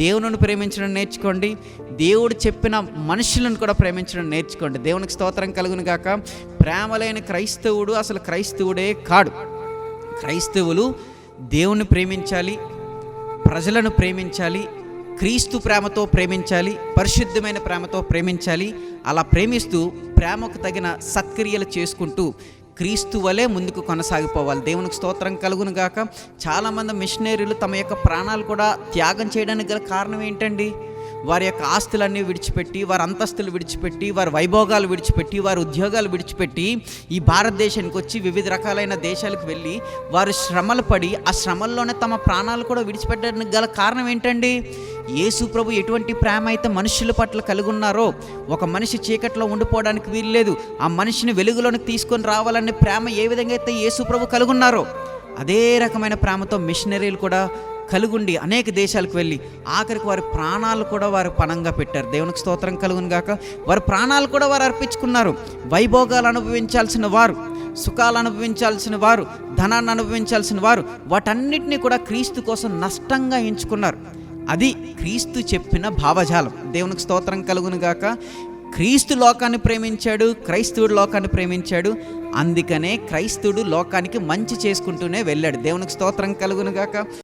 దేవునిని ప్రేమించడం నేర్చుకోండి, దేవుడు చెప్పిన మనుషులను కూడా ప్రేమించడం నేర్చుకోండి. దేవునికి స్తోత్రం కలుగును గాక. ప్రేమ లేని క్రైస్తవుడు అసలు క్రైస్తవుడే కాడు. క్రైస్తవులు దేవుని ప్రేమించాలి, ప్రజలను ప్రేమించాలి, క్రీస్తు ప్రేమతో ప్రేమించాలి, పరిశుద్ధమైన ప్రేమతో ప్రేమించాలి. అలా ప్రేమిస్తూ ప్రేమకు తగిన సత్క్రియలు చేసుకుంటూ క్రీస్తు వలె ముందుకు కొనసాగిపోవాలి. దేవునికి స్తోత్రం కలుగును గాక. చాలామంది మిషనరీలు తమ యొక్క ప్రాణాలు కూడా త్యాగం చేయడానికి గల కారణం ఏంటండి? వారి యొక్క ఆస్తులన్నీ విడిచిపెట్టి, వారి అంతస్తులు విడిచిపెట్టి, వారి వైభోగాలు విడిచిపెట్టి, వారి ఉద్యోగాలు విడిచిపెట్టి ఈ భారతదేశానికి వచ్చి వివిధ రకాలైన దేశాలకు వెళ్ళి వారు శ్రమలు పడి ఆ శ్రమల్లోనే తమ ప్రాణాలు కూడా విడిచిపెట్టడానికి గల కారణం ఏంటండి? యేసు ప్రభు ఎటువంటి ప్రేమ అయితే మనుషుల పట్ల కలిగి ఉన్నారో, ఒక మనిషి చీకట్లో ఉండిపోవడానికి వీల్లేదు, ఆ మనిషిని వెలుగులోనికి తీసుకొని రావాలనే ప్రేమ ఏ విధంగా అయితే యేసు ప్రభు కలిగి ఉన్నారో, అదే రకమైన ప్రేమతో మిషనరీలు కూడా కలుగుండి అనేక దేశాలకు వెళ్ళి ఆఖరికి వారి ప్రాణాలు కూడా వారు పణంగా పెట్టారు. దేవునికి స్తోత్రం కలుగును గాక. వారి ప్రాణాలు కూడా వారు అర్పించుకున్నారు. వైభోగాలు అనుభవించాల్సిన వారు, సుఖాలు అనుభవించాల్సిన వారు, ధనాన్ని అనుభవించాల్సిన వారు వాటన్నిటినీ కూడా క్రీస్తు కోసం నష్టంగా ఎంచుకున్నారు. అది క్రీస్తు చెప్పిన భావజాలం. దేవునికి స్తోత్రం కలుగును గాక. క్రీస్తు లోకాన్ని ప్రేమించాడు, క్రైస్తవుడు లోకాన్ని ప్రేమించాడు. అందుకనే క్రైస్తవుడు లోకానికి మంచి చేసుకుంటూనే వెళ్ళాడు. దేవునికి స్తోత్రం కలుగును గాక.